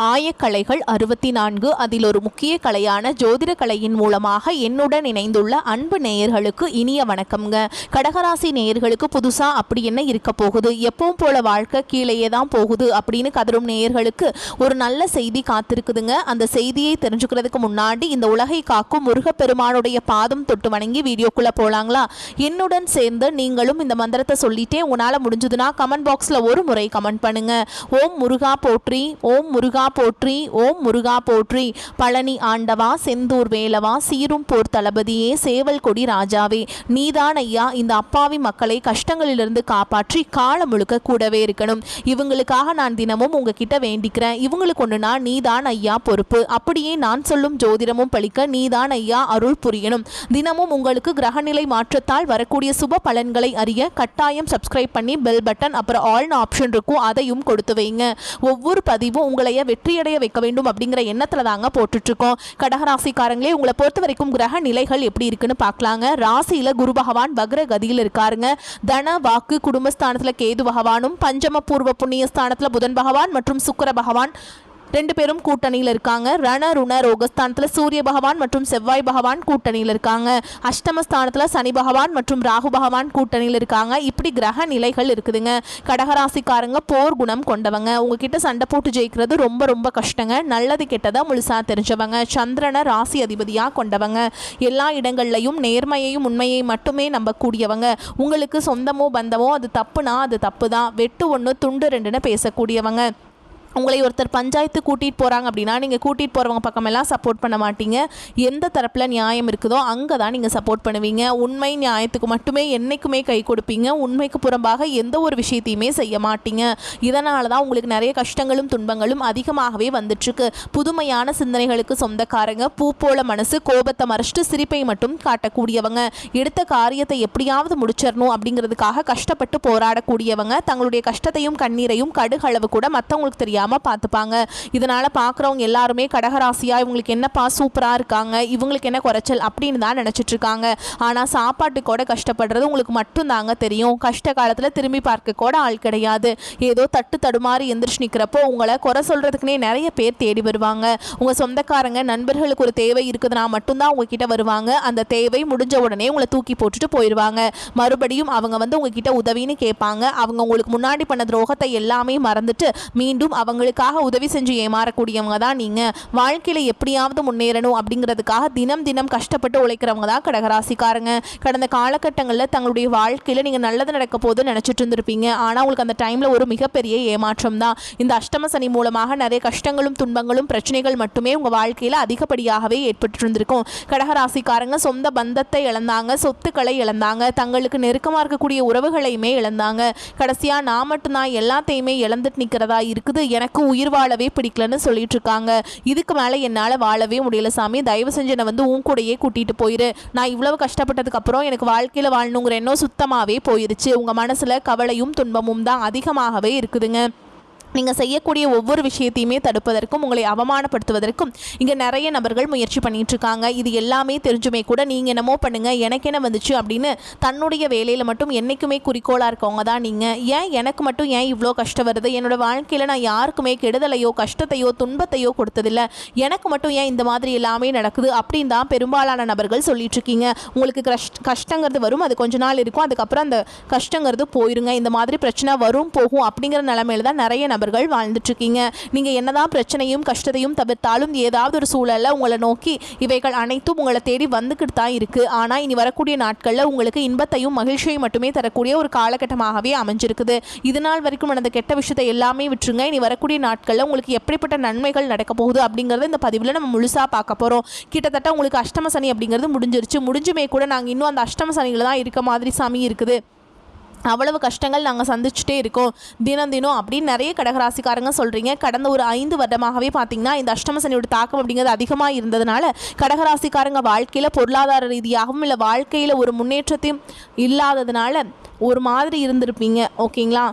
ஆயக்கலைகள் 64 அதில் ஒரு முக்கிய கலையான ஜோதிட கலையின் மூலமாக என்னுடன் இணைந்துள்ள அன்பு நேயர்களுக்கு இனிய வணக்கம்ங்க. கடகராசி நேயர்களுக்கு புதுசா அப்படி என்ன இருக்க போகுது, எப்பவும் போல வாழ்க்கை கீழேயே தான் போகுது அப்படின்னு கதரும் நேயர்களுக்கு ஒரு நல்ல செய்தி காத்திருக்குதுங்க. அந்த செய்தியை தெரிஞ்சுக்கிறதுக்கு முன்னாடி இந்த உலகை காக்கும் முருகப்பெருமானுடைய பாதம் தொட்டு வணங்கி வீடியோக்குள்ள போலாங்களா? என்னுடன் சேர்ந்து நீங்களும் இந்த மந்திரத்தை சொல்லிட்டே உங்களால முடிஞ்சதுன்னா கமெண்ட் பாக்ஸ்ல ஒரு முறை கமெண்ட் பண்ணுங்க. ஓம் முருகா போற்றி, ஓம் முருகா போற்றி, ஓம் முருகா போற்றி. பழனி ஆண்டவா, செந்தூர் வேலவா, சீரும் போர் தளபதியே, சேவல் கொடி ராஜாவே, நீதான் ஐயா இந்த அப்பாவி மக்களை கஷ்டங்களிலிருந்து காப்பாற்றி காலம் முழுக்க கூடவே இருக்கணும். இவங்களுக்காக நான் தினமும் உங்ககிட்ட வேண்டிக்கிறேன். இவங்களுக்கு ஒண்ணுனா நீதான் ஐயா பொறுப்பு. அப்படியே நான் சொல்லும் ஜோதிடமும் பழிக்க நீதான் ஐயா அருள் புரியணும். தினமும் உங்களுக்கு கிரகநிலை மாற்றத்தால் வரக்கூடிய சுப பலன்களை அறிய கட்டாயம் சப்ஸ்கிரைப் பண்ணி பெல் பட்டன் அப்புறம் ஆல்னு ஆப்ஷன் இருக்கும், அதையும் கொடுத்து வைங்க. ஒவ்வொரு பதிவும் உங்களைய வெற்றியடைய வைக்க வேண்டும் அப்படிங்கிற எண்ணத்துல தாங்க போட்டுட்டு இருக்கோம். கடகராசிக்காரங்களே, உங்களை பொறுத்த வரைக்கும் கிரக நிலைகள் எப்படி இருக்குன்னு பார்க்கலாங்க. ராசியில குரு பகவான் வக்ர கதியில் இருக்காருங்க. தன வாக்கு குடும்பஸ்தானத்துல கேது பகவானும், பஞ்சம பூர்வ புண்ணிய ஸ்தானத்துல புதன் பகவான் மற்றும் சுக்கிர பகவான் ரெண்டு பேரும் கூட்டணியில் இருக்காங்க. ரண ருண ரோகஸ்தானத்தில் சூரிய பகவான் மற்றும் செவ்வாய் பகவான் கூட்டணியில் இருக்காங்க. அஷ்டமஸ்தானத்தில் சனி பகவான் மற்றும் ராகு பகவான் கூட்டணியில் இருக்காங்க. இப்படி கிரக நிலைகள் இருக்குதுங்க. கடகராசிக்காரங்க போர் குணம் கொண்டவங்க. உங்ககிட்ட சண்டை போட்டு ஜெயிக்கிறது ரொம்ப ரொம்ப கஷ்டங்க. நல்லது கெட்டதை முழுசா தெரிஞ்சவங்க. சந்திரனை ராசி அதிபதியாக கொண்டவங்க. எல்லா இடங்கள்லையும் நேர்மையையும் உண்மையை மட்டுமே நம்பக்கூடியவங்க. உங்களுக்கு சொந்தமோ பந்தமோ அது தப்புனா அது தப்பு தான், வெட்டு ஒன்று துண்டு ரெண்டுன்னு பேசக்கூடியவங்க. உங்களை ஒருத்தர் பஞ்சாயத்து கூட்டிகிட்டு போகிறாங்க அப்படின்னா நீங்கள் கூட்டிகிட்டு போகிறவங்க பக்கமெல்லாம் சப்போர்ட் பண்ண மாட்டீங்க. எந்த தரப்பில் நியாயம் இருக்குதோ அங்கே தான் நீங்கள் சப்போர்ட் பண்ணுவீங்க. உண்மை நியாயத்துக்கு மட்டுமே என்றைக்குமே கை கொடுப்பீங்க. உண்மைக்கு புறம்பாக எந்த ஒரு விஷயத்தையுமே செய்ய மாட்டீங்க. இதனால தான் உங்களுக்கு நிறைய கஷ்டங்களும் துன்பங்களும் அதிகமாகவே வந்துட்டுருக்கு. புதுமையான சிந்தனைகளுக்கு சொந்தக்காரங்க. பூ போல மனசு, கோபத்தை மறைச்சிட்டு சிரிப்பை மட்டும் காட்டக்கூடியவங்க. எடுத்த காரியத்தை எப்படியாவது முடிச்சிடணும் அப்படிங்கிறதுக்காக கஷ்டப்பட்டு போராடக்கூடியவங்க. தங்களுடைய கஷ்டத்தையும் கண்ணீரையும் கடுகளவு கூட மற்றவங்களுக்கு தெரியாது பார்த்துப்பாங்க. இதனால பார்க்குறவங்க எல்லாருமே கடகராசியா இவங்களுக்கு என்னப்பா சூப்பரா இருக்காங்க, இவங்களுக்கு என்ன குறைச்சல் அப்படின்னு தான் நினைச்சிட்டு இருக்காங்க. ஆனா சாப்பாட்டுக்கூட கஷ்டப்படுறது உங்களுக்கு மட்டும் தாங்க தெரியும். கஷ்ட காலத்துல திரும்பி பார்க்க கூட ஆள் கிடையாது. ஏதோ தட்டு தடுமாறி எந்திரிச்சு நிற்கிறப்போ உங்களை குறை சொல்றதுக்குன்னே நிறைய பேர் தேடி வருவாங்க. உங்க சொந்தக்காரங்க நண்பர்களுக்கு ஒரு தேவை இருக்குதுன்னா மட்டும்தான் உங்ககிட்ட வருவாங்க. அந்த தேவை முடிஞ்ச உடனே உங்களை தூக்கி போட்டுட்டு போயிடுவாங்க. மறுபடியும் அவங்க உங்ககிட்ட உதவின்னு கேட்பாங்க. அவங்க உங்களுக்கு முன்னாடி பண்ண துரோகத்தை எல்லாமே மறந்துட்டு மீண்டும் அவங்களுக்காக உதவி செஞ்சு ஏமாறக்கூடியவங்க தான் நீங்க. வாழ்க்கையில எப்படியாவது முன்னேறணும் அப்படிங்கிறதுக்காக தினம் தினம் கஷ்டப்பட்டு உழைக்கிறவங்க தான் கடகராசிக்காரங்க. கடந்த காலகட்டங்களில் தங்களுடைய வாழ்க்கையில நீங்க நல்லது நடக்க போது நினைச்சிட்டு இருந்திருப்பீங்க. ஆனா உங்களுக்கு அந்த டைம்ல ஒரு மிகப்பெரிய ஏமாற்றம் தான். இந்த அஷ்டம சனி மூலமாக நிறைய கஷ்டங்களும் துன்பங்களும் பிரச்சனைகள் மட்டுமே உங்க வாழ்க்கையில அதிகப்படியாகவே ஏற்பட்டு இருந்திருக்கும். கடகராசிக்காரங்க சொந்த பந்தத்தை இழந்தாங்க, சொத்துக்களை இழந்தாங்க, தங்களுக்கு நெருக்கமா இருக்கக்கூடிய உறவுகளையுமே இழந்தாங்க. கடைசியா நான் மட்டும்தான் எல்லாத்தையுமே இழந்துட்டு நிற்கிறதா இருக்குது, எனக்கு உயிர் வாழவே பிடிக்கலன்னு சொல்லிட்டு இருக்காங்க. இதுக்கு மேலே என்னால் வாழவே முடியல சாமி, தயவு செஞ்சு என்னை உன் கூடையே கூட்டிகிட்டு போயிரு. நான் இவ்வளவு கஷ்டப்பட்டதுக்கு அப்புறம் எனக்கு வாழ்க்கையில் வாழணுங்கிற எண்ணம் சுத்தமாகவே போயிருச்சு. உங்கள் மனசில் கவலையும் துன்பமும் தான் அதிகமாகவே இருக்குதுங்க. நீங்கள் செய்யக்கூடிய ஒவ்வொரு விஷயத்தையுமே தடுப்பதற்கும் உங்களை அவமானப்படுத்துவதற்கும் இங்கே நிறைய நபர்கள் முயற்சி பண்ணிட்டு இருக்காங்க. இது எல்லாமே தெரிஞ்சுமே கூட நீங்கள் என்னமோ பண்ணுங்க, எனக்கு என்ன வந்துச்சு அப்படின்னு தன்னுடைய வேலையில் மட்டும் என்றைக்குமே குறிக்கோளாக இருக்கவங்க தான் நீங்கள். ஏன் எனக்கு மட்டும் ஏன் இவ்வளோ கஷ்டம் வருது, என்னோட வாழ்க்கையில் நான் யாருக்குமே கெடுதலையோ கஷ்டத்தையோ துன்பத்தையோ கொடுத்ததில்லை, எனக்கு மட்டும் ஏன் இந்த மாதிரி எல்லாமே நடக்குது அப்படின்னு தான் பெரும்பாலான நபர்கள் சொல்லிட்டு இருக்கீங்க. உங்களுக்கு கஷ்டங்கிறது வரும், அது கொஞ்ச நாள் இருக்கும், அதுக்கப்புறம் அந்த கஷ்டங்கிறது போயிருங்க. இந்த மாதிரி பிரச்சனை வரும் போகும் அப்படிங்கிற நிலைமையில தான் நிறைய நபர்கள் வாழ்ந்துட்டு இருக்கீங்க. நீங்க என்னதான் பிரச்சனையும் கஷ்டத்தையும் தவிர்த்தாலும் ஏதாவது ஒரு சூழல்ல உங்களை நோக்கி இவைகள் அனைத்தும் உங்களை தேடி வந்துக்கிட்டு தான் இருக்கு. ஆனா இனி வரக்கூடிய நாட்கள்ல உங்களுக்கு இன்பத்தையும் மகிழ்ச்சியையும் மட்டுமே தரக்கூடிய ஒரு காலகட்டமாகவே அமைஞ்சிருக்குது. இது நாள் வரைக்கும் நடந்த கெட்ட விஷயத்தை எல்லாமே விட்டுருங்க. இனி வரக்கூடிய நாட்கள்ல உங்களுக்கு எப்படிப்பட்ட நன்மைகள் நடக்க போகுது அப்படிங்கறத இந்த பதிவுல நம்ம முழுசா பார்க்க போறோம். கிட்டத்தட்ட உங்களுக்கு அஷ்டம சனி அப்படிங்கிறது முடிஞ்சிருச்சு. முடிஞ்சுமே கூட நாங்க இன்னும் அந்த அஷ்டம சனியில தான் இருக்க மாதிரி சாமி இருக்குது. அவ்வளவு கஷ்டங்கள் நாங்கள் சந்திச்சுட்டே இருக்கோம் தினம் தினம் அப்படின்னு நிறைய கடகராசிக்காரங்க சொல்கிறீங்க. கடந்த ஒரு 5 வருடமாகவே பார்த்தீங்கன்னா இந்த அஷ்டம சனியோட தாக்கம் அப்படிங்கிறது அதிகமாக இருந்ததுனால கடகராசிக்காரங்க வாழ்க்கையில் பொருளாதார ரீதியாகவும் இல்லை வாழ்க்கையில் ஒரு முன்னேற்றத்தையும் இல்லாததுனால ஒரு மாதிரி இருந்திருப்பீங்க. ஓகேங்களா?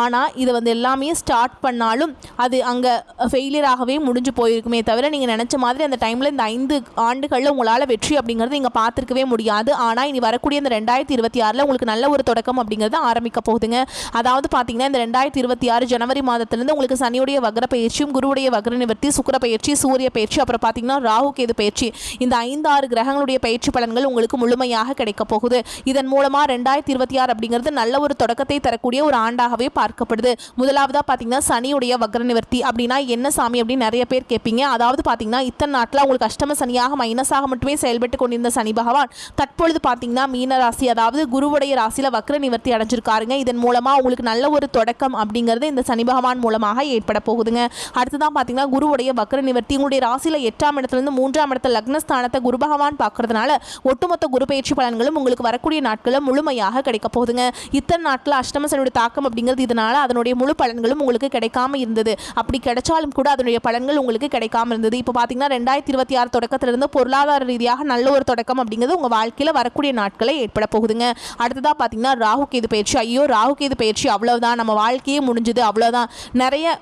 ஆனால் இது வந்து எல்லாமே ஸ்டார்ட் பண்ணாலும் அது அங்கே ஃபெயிலியராகவே முடிஞ்சு போயிருக்குமே தவிர நீங்கள் நினச்ச மாதிரி அந்த டைமில் இந்த 5 ஆண்டுகளில் உங்களால் வெற்றி அப்படிங்கிறது நீங்கள் பார்த்துருக்கவே முடியாது. ஆனால் இனி வரக்கூடிய இந்த 2026 உங்களுக்கு நல்ல ஒரு தொடக்கம் அப்படிங்கிறது ஆரம்பிக்க போகுதுங்க. அதாவது பார்த்தீங்கன்னா இந்த 2026 ஜனவரி மாதத்திலிருந்து உங்களுக்கு சனியுடைய வக்ர பயிற்சியும் குருவுடைய வக்ர நிவர்த்தி சுக்கிர பயிற்சி சூரிய பயிற்சி அப்புறம் பார்த்தீங்கன்னா ராகு கேது பயிற்சி இந்த 5-6 கிரகங்களுடைய பயிற்சி பலன்கள் உங்களுக்கு முழுமையாக கிடைக்க போகுது. இதன் மூலமாக 2026 அப்படிங்கிறது நல்ல ஒரு தொடக்கத்தை தரக்கூடிய ஒரு ஆண்டாகவே பார்க்கப்படுது. முதலாவதாக பார்த்தீங்கன்னா சனியுடைய வக்ர நிவர்த்தி அப்படின்னா என்ன சாமி அப்படின்னு நிறைய பேர் கேட்பீங்க. அதாவது பார்த்தீங்கன்னா இத்தனை நாட்டில் உங்களுக்கு அஷ்டம சனியாக மைனஸாக மட்டுமே செயல்பட்டு கொண்டிருந்த சனி பகவான் தற்பொழுது பார்த்தீங்கன்னா மீன ராசி அதாவது குருவுடைய ராசியில் வக்ர நிவர்த்தி அடைஞ்சிருக்காருங்க. இதன் மூலமாக உங்களுக்கு நல்ல ஒரு தொடக்கம் அப்படிங்கிறது இந்த சனி பகவான் மூலமாக ஏற்பட போகுதுங்க. அடுத்ததான் பார்த்தீங்கன்னா குருவுடைய வக்ர நிவர்த்தி உங்களுடைய ராசியில் 8ஆம் இடத்துலேருந்து 3ஆம் இடத்துல லக்னஸ்தானத்தை குரு பகவான் பார்க்கறதுனால ஒட்டுமொத்த குரு பயிற்சி பலன்களும் உங்களுக்கு வரக்கூடிய நாட்களில் முழுமையாக கிடைக்க போகுதுங்க. இத்தனை நாட்டில் அஷ்டம சனியுடைய தாக்கம் அப்படிங்கிறது இதனால அதனுடைய முழு பலன்களும் உங்களுக்கு கிடைக்காம இருந்தது. அப்படி கிடைச்சாலும் கூட அதனுடைய பலன்கள் உங்களுக்கு கிடைக்காம இருந்தது. இப்போ பார்த்தீங்கன்னா 2026 தொடக்கத்திலிருந்து பொருளாதார ரீதியாக நல்ல ஒரு தொடக்கம் அப்படிங்கிறது உங்கள் வாழ்க்கையில் வரக்கூடிய நாட்களை ஏற்பட போகுதுங்க. அடுத்ததாக பார்த்தீங்கன்னா ராகு கேது பயிற்சி. ஐயோ ராகு கேது பயிற்சி அவ்வளோதான், நம்ம வாழ்க்கையே முடிஞ்சுது, அவ்வளோதான், நிறைய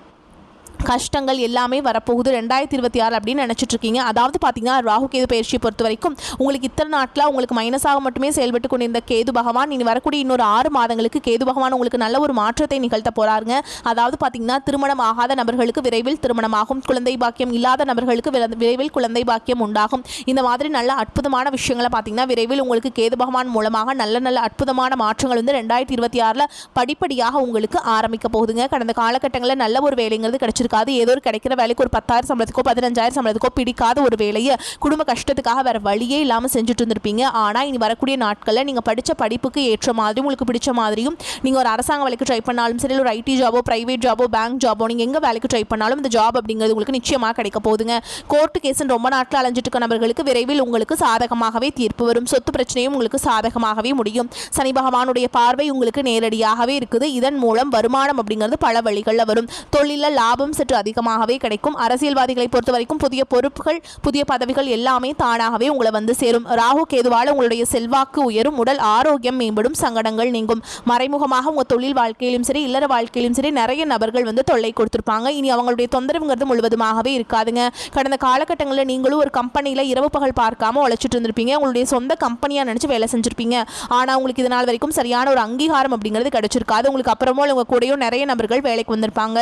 கஷ்டங்கள் எல்லாமே வரப்போகுது 2026 அப்படின்னு நினச்சிட்டு இருக்கீங்க. அதாவது பார்த்தீங்கன்னா ராகு கேது பயிற்சியை பொறுத்த வரைக்கும் உங்களுக்கு இத்தனை நாட்டில் உங்களுக்கு மைனஸாக மட்டுமே செயல்பட்டு கொண்டிருந்த கேது பகவான் இனி வரக்கூடிய இன்னொரு 6 மாதங்களுக்கு கேது பகவான் உங்களுக்கு நல்ல ஒரு மாற்றத்தை நிகழ்த்த போகிறாருங்க. அதாவது பார்த்தீங்கன்னா திருமணம் ஆகாத நபர்களுக்கு விரைவில் திருமணமாகும், குழந்தை பாக்கியம் இல்லாத நபர்களுக்கு விரைவில் குழந்தை பாக்கியம் உண்டாகும். இந்த மாதிரி நல்ல அற்புதமான விஷயங்களை பார்த்தீங்கன்னா விரைவில் உங்களுக்கு கேது பகவான் மூலமாக நல்ல நல்ல அற்புதமான மாற்றங்கள் வந்து 2026 படிப்படியாக உங்களுக்கு ஆரம்பிக்க போகுதுங்க. கடந்த காலகட்டங்களில் நல்ல ஒரு வேலைங்கிறது கிடைச்சிருக்கு. ஏதோ ஒரு கிடைக்கிற வேலைக்கு ஒரு 10,000 சம்பளத்துக்கோ 15,000 சம்பளத்துக்கோ பிடிக்காத ஒரு வேலையை குடும்ப கஷ்டத்துக்காக வேற வழியே இல்லாமல் செஞ்சுட்டு இருந்திருப்பீங்க. ஆனால் இனி வரக்கூடிய நாட்களில் நீங்கள் படித்த படிப்புக்கு ஏற்ற மாதிரி உங்களுக்கு பிடிச்ச மாதிரியும் நீங்கள் ஒரு அரசாங்க வேலைக்கு ட்ரை பண்ணாலும் சரி, ஒரு ஐடி ஜாபோ பிரைவேட் ஜாபோ பேங்க் ஜாபோ நீங்கள் எங்கே வேலைக்கு ட்ரை பண்ணாலும் இந்த ஜாப் அப்படிங்கிறது உங்களுக்கு நிச்சயமாக கிடைக்க போகுதுங்க. கோர்ட்டு கேஸுன்னு ரொம்ப நாட்டில் அலைஞ்சிட்டு இருக்க நபர்களுக்கு விரைவில் உங்களுக்கு சாதகமாகவே தீர்ப்பு வரும். சொத்து பிரச்சனையும் உங்களுக்கு சாதகமாகவே முடியும். சனி பகவானுடைய பார்வை உங்களுக்கு நேரடியாகவே இருக்குது. இதன் மூலம் வருமானம் அப்படிங்கிறது பல வழிகளில் வரும். தொழிலில் லாபம் சற்று அதிகமாகவே கிடைக்கும். அரசியல்வாதிகளை பொறுத்த வரைக்கும் புதிய பொறுப்புகள் புதிய பதவிகள் எல்லாமே தானாகவே உங்களை வந்து சேரும். ராகு கேதுவால் உங்களுடைய செல்வாக்கு உயரும், உடல் ஆரோக்கியம் மேம்படும், சங்கடங்கள் நீங்கும். மறைமுகமாக உங்கள் தொழில் வாழ்க்கையிலும் சரி இல்லற வாழ்க்கையிலும் சரி நிறைய நபர்கள் வந்து தொல்லை கொடுத்துருப்பாங்க. இனி அவங்களுடைய தொந்தரவுங்கிறது முழுவதுமாகவே இருக்காதுங்க. கடந்த காலகட்டங்களில் நீங்களும் ஒரு கம்பெனியில் இரவு பகல் பார்க்காம உழைச்சிட்டு இருந்திருப்பீங்க. உங்களுடைய சொந்த கம்பெனியாக நினச்சி வேலை செஞ்சுருப்பீங்க. ஆனால் உங்களுக்கு இதனால் வரைக்கும் சரியான ஒரு அங்கீகாரம் அப்படிங்கிறது கிடைச்சிருக்காது. உங்களுக்கு அப்புறமா உங்கள் கூடயும் நிறைய நபர்கள் வேலைக்கு வந்திருப்பாங்க.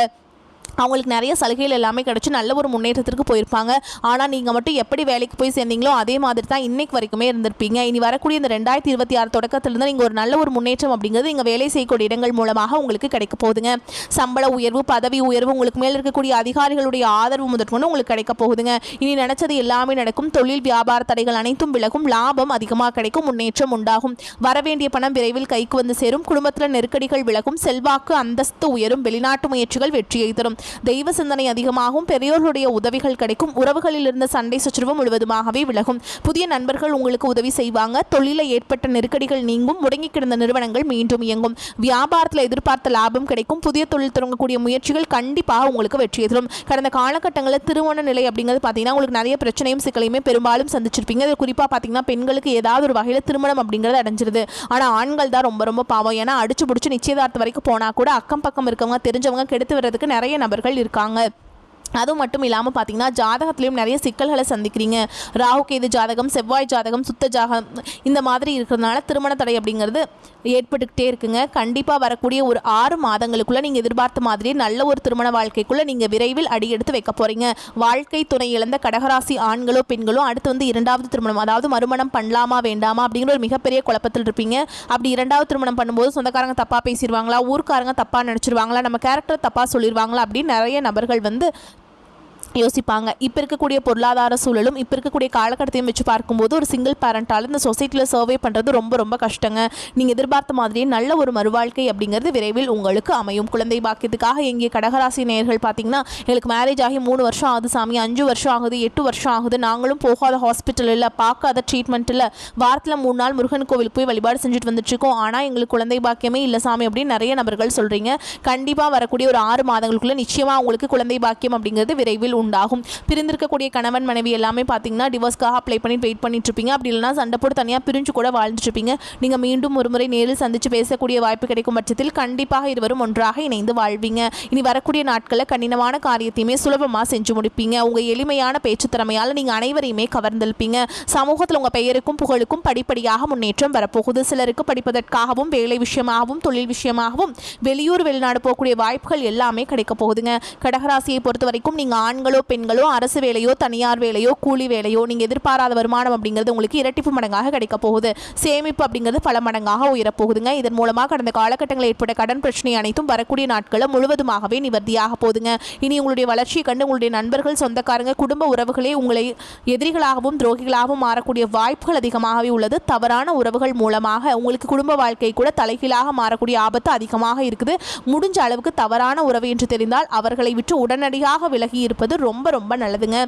அவங்களுக்கு நிறைய சலுகைகள் எல்லாமே கிடச்சி நல்ல ஒரு முன்னேற்றத்திற்கு போயிருப்பாங்க. ஆனால் நீங்கள் மட்டும் எப்படி வேலைக்கு போய் சேர்ந்தீங்களோ அதே மாதிரி தான் இன்னைக்கு வரைக்குமே இருந்திருப்பீங்க. இனி வரக்கூடிய இந்த 2026 தொடக்கத்திலிருந்து நீங்கள் ஒரு நல்ல ஒரு முன்னேற்றம் அப்படிங்கிறது இங்கே வேலை செய்யக்கூடிய இடங்கள் மூலமாக உங்களுக்கு கிடைக்க போகுதுங்க. சம்பள உயர்வு பதவி உயர்வு உங்களுக்கு மேலே இருக்கக்கூடிய அதிகாரிகளுடைய ஆதரவு முதற்கொண்டு உங்களுக்கு கிடைக்க போகுதுங்க. இனி நினைச்சது எல்லாமே நடக்கும். தொழில் வியாபார தடைகள் அனைத்தும் விலகும், லாபம் அதிகமாக கிடைக்கும், முன்னேற்றம் உண்டாகும். வரவேண்டிய பணம் விரைவில் கைக்கு வந்து சேரும், குடும்பத்தில் நெருக்கடிகள் விலகும், செல்வாக்கு அந்தஸ்து உயரும், வெளிநாட்டு முயற்சிகள் வெற்றியை தரும், தெய்வ சிந்தனை அதிகமாகும், பெரியோர்களுடைய உதவிகள் கிடைக்கும், உறவுகளில் இருந்த சண்டை சச்சரவு முழுவதுமாகவே விலகும், புதிய நண்பர்கள் உங்களுக்கு உதவி செய்வாங்க, தொழிலில் ஏற்பட்ட நெருக்கடிகள் நீங்கும், முடங்கி கிடந்த நிறுவனங்கள் மீண்டும் இயங்கும், வியாபாரத்தில் எதிர்பார்த்த லாபம் கிடைக்கும், புதிய தொழில் தொடங்கக்கூடிய முயற்சிகள் கண்டிப்பாக உங்களுக்கு வெற்றியை தரும். கடந்த காலகட்டங்களில் திருமண நிலை அப்படிங்கிறது பார்த்தீங்கன்னா உங்களுக்கு நிறைய பிரச்சனையும் சிக்கலையுமே பெரும்பாலும் சந்திச்சிருப்பீங்க. அது குறிப்பாக பார்த்தீங்கன்னா பெண்களுக்கு ஏதாவது ஒரு வகையில் திருமணம் அப்படிங்கிறது அடைஞ்சிருது. ஆனால் ஆண்கள் தான் ரொம்ப ரொம்ப பாவம். ஏன்னா அடிச்சு பிடிச்சி நிச்சயதார்த்தம் வரைக்கும் போனால் கூட அக்கம் பக்கம் இருக்கவங்க தெரிஞ்சவங்க கெடுத்து வர்றதுக்கு நிறைய நபர்கள் இருக்காங்க. அதுவும் மட்டும் இல்லாமல் பார்த்தீங்கன்னா ஜாதகத்திலையும் நிறைய சிக்கல்களை சந்திக்கிறீங்க. ராகு கேது ஜாதகம், செவ்வாய் ஜாதகம், சுத்த ஜாதகம் இந்த மாதிரி இருக்கிறதுனால திருமண தடை அப்படிங்கிறது ஏற்பட்டுக்கிட்டே இருக்குங்க. கண்டிப்பாக வரக்கூடிய ஒரு 6 மாதங்களுக்குள்ளே நீங்கள் எதிர்பார்த்த மாதிரி நல்ல ஒரு திருமண வாழ்க்கைக்குள்ளே நீங்கள் விரைவில் அடியெடுத்து வைக்க போகிறீங்க. வாழ்க்கை துணை இழந்த கடகராசி ஆண்களோ பெண்களோ அடுத்து வந்து 2வது திருமணம் அதாவது மறுமணம் பண்ணலாமா வேண்டாமா அப்படிங்கிற ஒரு மிகப்பெரிய குழப்பத்தில் இருப்பீங்க. அப்படி 2வது திருமணம் பண்ணும்போது சொந்தக்காரங்க தப்பாக பேசிடுவாங்களா, ஊர்க்காரங்க தப்பாக நினச்சிருவாங்களா, நம்ம கேரக்டர் தப்பாக சொல்லிடுவாங்களா அப்படின்னு நிறைய நபர்கள் வந்து யோசிப்பாங்க. இப்போ இருக்கக்கூடிய பொருளாதார சூழலும் இப்போ இருக்கக்கூடிய காலகட்டத்தையும் வச்சு பார்க்கும்போது ஒரு சிங்கிள் பேரண்டால் இந்த சொசைட்டியில் சர்வே பண்ணுறது ரொம்ப ரொம்ப கஷ்டங்க. நீங்கள் எதிர்பார்த்த மாதிரியே நல்ல ஒரு மறுவாழ்க்கை அப்படிங்கிறது விரைவில் உங்களுக்கு அமையும். குழந்தை பாக்கியத்துக்காக எங்கே கடகராசி நேயர்கள் பார்த்தீங்கன்னா எங்களுக்கு மேரேஜ் ஆகி 3 வருஷம் ஆகுது சாமி, 5 வருஷம் ஆகுது, 8 வருஷம் ஆகுது, நாங்களும் போகாத ஹாஸ்பிட்டல் இல்லை, பார்க்காத ட்ரீட்மெண்ட் இல்லை, வாரத்தில் 3 நாள் முருகன் கோவிலுக்கு போய் வழிபாடு செஞ்சுட்டு வந்துட்டுருக்கோம், ஆனால் எங்களுக்கு குழந்தை பாக்கியமே இல்லை சாமி அப்படின்னு நிறைய நபர்கள் சொல்கிறீங்க. கண்டிப்பாக வரக்கூடிய ஒரு 6 மாதங்களுக்குள்ளே நிச்சயமாக உங்களுக்கு குழந்தை பாக்கியம் அப்படிங்கிறது விரைவில் உண்டாகும். பிரிந்திருக்கக்கூடிய கணவன் மனைவி எல்லாமே பார்த்தீங்கன்னா டிவோர்ஸ்க்காக அப்ளை பண்ணி வெயிட் பண்ணிட்டு இருப்பீங்க. அப்படி இல்லைனா சண்டை போட்டு தனியாக பிரிஞ்சு கூட வாழ்ந்துட்டு இருப்பீங்க. நீங்கள் மீண்டும் ஒரு முறை நேரில் சந்தித்து பேசக்கூடிய வாய்ப்பு கிடைக்கும் பட்சத்தில் கண்டிப்பாக இருவரும் ஒன்றாக இணைந்து வாழ்வீங்க. இனி வரக்கூடிய நாட்களில் கடினமான காரியத்தையுமே சுலபமாக செஞ்சு முடிப்பீங்க. உங்கள் எளிமையான பேச்சு திறமையால் நீங்கள் அனைவரையுமே கவர்ந்திருப்பீங்க. சமூகத்தில் உங்கள் பெயருக்கும் புகழுக்கும் படிப்படியாக முன்னேற்றம் வரப்போகுது. சிலருக்கு படிப்பதற்காகவும் வேலை விஷயமாகவும் தொழில் விஷயமாகவும் வெளியூர் வெளிநாடு போகக்கூடிய வாய்ப்புகள் எல்லாமே கிடைக்க போகுதுங்க. கடகராசியை பொறுத்த வரைக்கும் நீங்கள் ஆண்களோ பெண்களோ அரசு வேலையோ தனியார் வேலையோ கூலி வேலையோ நீங்கள் எதிர்பாராத வருமானம் அப்படிங்கிறது உங்களுக்கு இரட்டிப்பு மடங்காக கிடைக்க போகுது. சேமிப்பு அப்படிங்கிறது பல மடங்காக உயரப்போகுதுங்க. இதன் மூலமாக கடந்த காலகட்டங்களில் ஏற்பட்ட கடன் பிரச்சனை அனைத்தும் வரக்கூடிய நாட்களில் முழுவதுமாகவே நிவர்த்தியாக போகுதுங்க. இனி உங்களுடைய வளர்ச்சியை கண்டு உங்களுடைய நண்பர்கள் சொந்தக்காரங்க குடும்ப உறவுகளே உங்களை எதிரிகளாகவும் துரோகிகளாகவும் மாறக்கூடிய வாய்ப்புகள் அதிகமாகவே உள்ளது. தவறான உறவுகள் மூலமாக உங்களுக்கு குடும்ப வாழ்க்கை கூட தலைகீழாக மாறக்கூடிய ஆபத்து அதிகமாக இருக்குது. முடிஞ்ச அளவுக்கு தவறான உறவு என்று தெரிந்தால் அவர்களை விட்டு உடனடியாக விலகி இருப்பது ரொம்ப ரொம்ப நல்லதுங்க.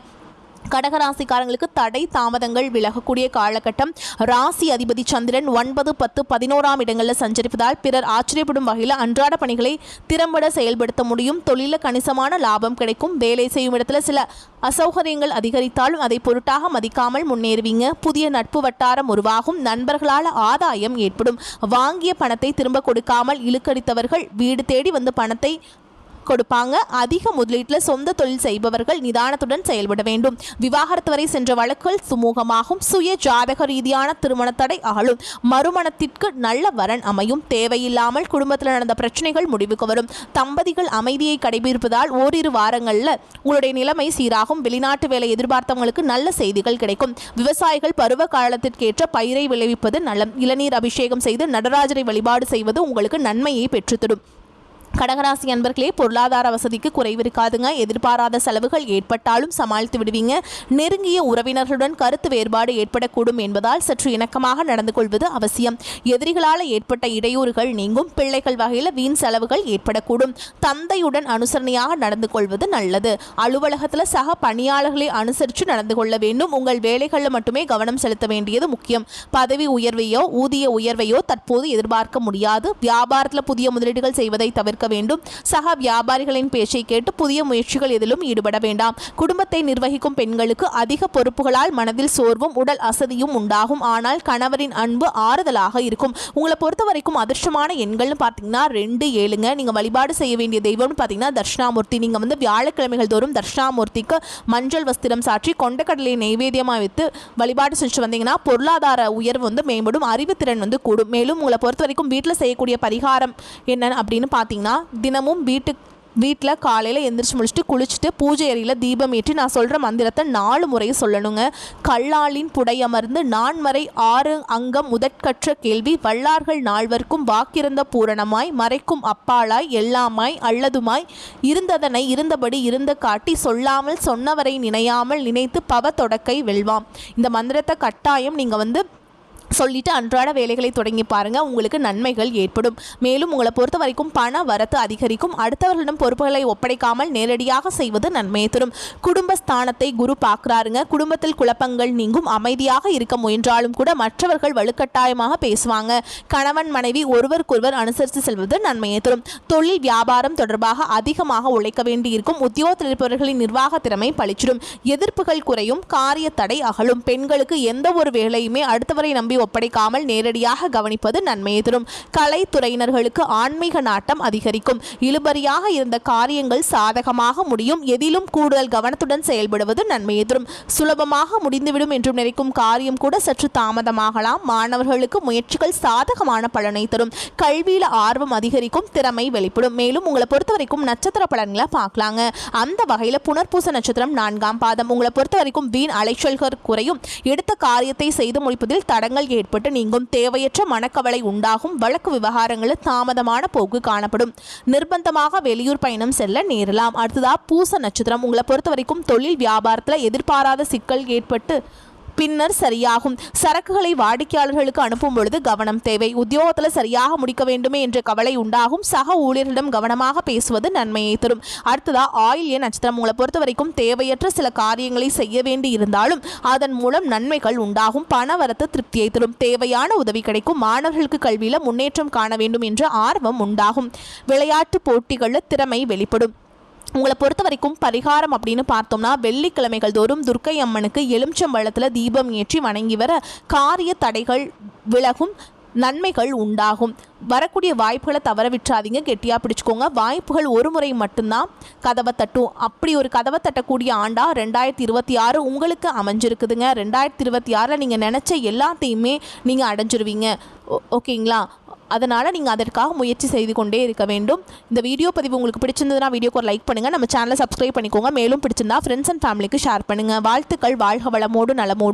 கடகராசிக்காரங்களுக்கு தடை தாமதங்கள் விலகக்கூடிய காலகட்டம். ராசி அதிபதி சந்திரன் 9, 10, 11ஆம் இடங்களில் சஞ்சரிப்பதால் பிறர் ஆச்சரியப்படும் வகையில் அன்றாட பணிகளை திறம்பட செயல்படுத்த முடியும். தொழிலில் கணிசமான லாபம் கிடைக்கும். வேலை செய்யும் இடத்துல சில அசௌகரியங்கள் அதிகரித்தாலும் அதை பொருட்டாக மதிக்காமல் முன்னேறுவீங்க. புதிய நட்பு வட்டாரம் உருவாகும். நண்பர்களால் ஆதாயம் ஏற்படும். வாங்கிய பணத்தை திரும்ப கொடுக்காமல் இழுக்கடித்தவர்கள் வீடு தேடி வந்து பணத்தை கொடுப்பாங்க. அதிக முதலீட்டில் சொந்த தொழில் செய்பவர்கள் நிதானத்துடன் செயல்பட வேண்டும். விவாகரத்து வரை சென்ற வழக்குகள் சுமூகமாகும். சுய ஜாதக ரீதியான திருமண தடை அகலும். மறுமணத்திற்கு நல்ல வரன் அமையும். தேவையில்லாமல் குடும்பத்தில் நடந்த பிரச்சனைகள் முடிவுக்கு வரும். தம்பதிகள் அமைதியை கடைபிடிப்பதால் ஓரிரு வாரங்களில் உங்களுடைய நிலைமை சீராகும். வெளிநாட்டு வேலை எதிர்பார்த்தவங்களுக்கு நல்ல செய்திகள் கிடைக்கும். விவசாயிகள் பருவ காலத்திற்கேற்ற பயிரை விளைவிப்பது நலம். இளநீர் அபிஷேகம் செய்து நடராஜரை வழிபாடு செய்வது உங்களுக்கு நன்மையை பெற்றுத்தரும். கடகராசி அன்பர்களே, பொருளாதார வசதிக்கு குறைவு இருக்காதுங்க. எதிர்பாராத செலவுகள் ஏற்பட்டாலும் சமாளித்து விடுவீங்க. நெருங்கிய உறவினர்களுடன் கருத்து வேறுபாடு ஏற்படக்கூடும் என்பதால் சற்று இணக்கமாக நடந்து கொள்வது அவசியம். எதிரிகளால் ஏற்பட்ட இடையூறுகள் நீங்கும். பிள்ளைகள் வகையில் வீண் செலவுகள் ஏற்படக்கூடும். தந்தையுடன் அனுசரணையாக நடந்து கொள்வது நல்லது. அலுவலகத்தில் சக பணியாளர்களை அனுசரித்து நடந்து கொள்ள வேண்டும். உங்கள் வேலைகளில் மட்டுமே கவனம் செலுத்த வேண்டியது முக்கியம். பதவி உயர்வையோ ஊதிய உயர்வையோ தற்போது எதிர்பார்க்க முடியாது. வியாபாரத்தில் புதிய முதலீடுகள் செய்வதை தவிர்க்க வேண்டும். சக வியாபாரிகளின் பேச்சை கேட்டு புதிய முயற்சிகள் எதிலும் ஈடுபட வேண்டாம். குடும்பத்தை நிர்வகிக்கும் பெண்களுக்கு அதிக பொறுப்புகளால் மனதில் சோர்வும் உடல் அசதியும் உண்டாகும். ஆனால் கணவரின் அன்பு ஆறுதலாக இருக்கும். உங்களை பொறுத்த வரைக்கும் அதிர்ஷ்டமான எண்கள்னு பார்த்தீங்கன்னா 2, 7ங்க. நீங்கள் வழிபாடு செய்ய வேண்டிய தெய்வம்னு பார்த்தீங்கன்னா தட்சிணாமூர்த்தி. நீங்கள் வந்து வியாழக்கிழமைகள் தோறும் தட்சிணாமூர்த்திக்கு மஞ்சள் வஸ்திரம் சாற்றி கொண்டக்கடலை நெய்வேத்தியமாக வைத்து வழிபாடு செஞ்சு வந்தீங்கன்னா பொருளாதார உயர்வு வந்து மேம்படும். அறிவுத்திறன் வந்து கூடும். மேலும் உங்களை பொறுத்த வரைக்கும் வீட்டில் செய்யக்கூடிய பரிகாரம் என்ன அப்படின்னு பார்த்தீங்கன்னா, தினமும் வீட்டில் காலையில் எந்திரிச்சு முடிச்சுட்டு குளிச்சுட்டு பூஜை அறையில் தீபம் ஏற்றி நான் சொல்கிற மந்திரத்தை 4 முறை சொல்லணுங்க. கல்லாலின் புடையமர்ந்து நான்மறை 6 அங்கம் முதற்கற்ற கேள்வி வல்லார்கள் நால்வர்க்கும் வாக்கிறந்த பூரணமாய் மறைக்கும் அப்பாலாய் எல்லாமாய் அல்லதுமாய் இருந்ததனை இருந்தபடி இருந்த காட்டி சொல்லாமல் சொன்னவரை நினையாமல் நினைத்து பவ தொடக்கை வெல்வாம். இந்த மந்திரத்தை கட்டாயம் நீங்கள் வந்து சொல்லிட்டு அன்றாட வேலைகளை தொடங்கி பாருங்க. உங்களுக்கு நன்மைகள் ஏற்படும். மேலும் உங்களை பொறுத்த வரைக்கும் பண வரத்து அதிகரிக்கும். அடுத்தவர்களிடம் பொறுப்புகளை ஒப்படைக்காமல் நேரடியாக செய்வது நன்மையை தரும். குடும்பஸ்தானத்தை குரு பார்க்குறாருங்க. குடும்பத்தில் குழப்பங்கள் நீங்கும். அமைதியாக இருக்க முயன்றாலும் கூட மற்றவர்கள் வலுக்கட்டாயமாக பேசுவாங்க. கணவன் மனைவி ஒருவருக்கொருவர் அனுசரித்து செல்வது நன்மையை தரும். தொழில் வியாபாரம் தொடர்பாக அதிகமாக உழைக்க வேண்டியிருக்கும். உத்தியோகத்தில் இருப்பவர்களின் நிர்வாக திறமை பளிச்சிடும். எதிர்ப்புகள் குறையும். காரிய தடை அகலும். பெண்களுக்கு எந்த ஒரு வேலையுமே அடுத்தவரை நம்பி ஒப்படைக்காமல் நேரடியாக கவனிப்பது நன்மையை தரும். கலைத்துறையினர்களுக்கு ஆன்மீக நாட்டம் அதிகரிக்கும். இழுபறியாக இருந்த காரியங்கள் சாதகமாக முடியும். எதிலும் கூடுதல் கவனத்துடன் செயல்படுவது நன்மையை தரும். சுலபமாக முடிந்துவிடும் என்று நினைக்கும் காரியம் கூட சற்று தாமதமாகலாம். மாணவர்களுக்கு முயற்சிகள் சாதகமான பலனை தரும். கல்வியில் ஆர்வம் அதிகரிக்கும். திறமை வெளிப்படும். மேலும் உங்களை பொறுத்த வரைக்கும் நட்சத்திர பலன்களை பார்க்கலாங்க. அந்த வகையில் புனர்பூச நட்சத்திரம் 4ஆம் பாதம். உங்களை பொறுத்த வரைக்கும் வீண் அலைச்சல்கள் குறையும். எடுத்த காரியத்தை செய்து முடிப்பதில் தடங்கள் ஏற்பட்டு நீங்கும். தேவையற்ற மனக்கவலை உண்டாகும். வழக்கு விவகாரங்களில் தாமதமான போக்கு காணப்படும். நிர்பந்தமாக வெளியூர் பயணம் செல்ல நேரலாம். அடுத்ததா பூச நட்சத்திரம். உங்களை பொறுத்த வரைக்கும் தொழில் வியாபாரத்தில் எதிர்பாராத சிக்கல் ஏற்பட்டு பின்னர் சரியாகும். சரக்குகளை வாடிக்கையாளர்களுக்கு அனுப்பும் பொழுது கவனம் தேவை. உத்தியோகத்தில் சரியாக முடிக்க வேண்டுமே என்ற கவலை உண்டாகும். சக ஊழியர்களிடம் கவனமாக பேசுவது நன்மையை தரும். அடுத்ததா ஆயில்ய நட்சத்திரம். உங்களை பொறுத்த வரைக்கும் தேவையற்ற சில காரியங்களை செய்ய வேண்டி இருந்தாலும் அதன் மூலம் நன்மைகள் உண்டாகும். பணவரத்து திருப்தியை தரும். தேவையான உதவி கிடைக்கும். மாணவர்களுக்கு கல்வியில் முன்னேற்றம் காண வேண்டும் என்ற ஆர்வம் உண்டாகும். விளையாட்டு போட்டிகளில் திறமை வெளிப்படும். உங்களை பொறுத்த வரைக்கும் பரிகாரம் அப்படின்னு பார்த்தோம்னா வெள்ளிக்கிழமைகள் தோறும் துர்க்கை அம்மனுக்கு எலுமிச்சம்பழத்தில் தீபம் ஏற்றி வணங்கி வர காரிய தடைகள் விலகும், நன்மைகள் உண்டாகும். வரக்கூடிய வாய்ப்புகளை தவற விட்டுறாதீங்க, கெட்டியாக பிடிச்சிக்கோங்க. வாய்ப்புகள் ஒரு முறை மட்டும்தான் கதவை தட்டும். அப்படி ஒரு கதவை தட்டக்கூடிய ஆண்டா 2026 உங்களுக்கு அமைஞ்சிருக்குதுங்க. 2026 நீங்கள் நினச்ச எல்லாத்தையுமே நீங்கள் அடைஞ்சிருவீங்க. ஓகேங்களா? அதனால் நீங்கள் அதற்காக முயற்சி செய்து கொண்டே இருக்க வேண்டும். இந்த வீடியோ பதிவு உங்களுக்கு பிடிச்சிருந்ததுன்னா வீடியோக்கு ஒரு லைக் பண்ணுங்கள், நம்ம சேனலை சப்ஸ்கிரைப் பண்ணிக்கோங்க. மேலும் பிடிச்சிருந்தா ஃப்ரெண்ட்ஸ் அண்ட் ஃபேமிலிக்கு ஷேர் பண்ணுங்கள். வாழ்த்துக்கள். வாழ்க வளமோடு நலமோடு.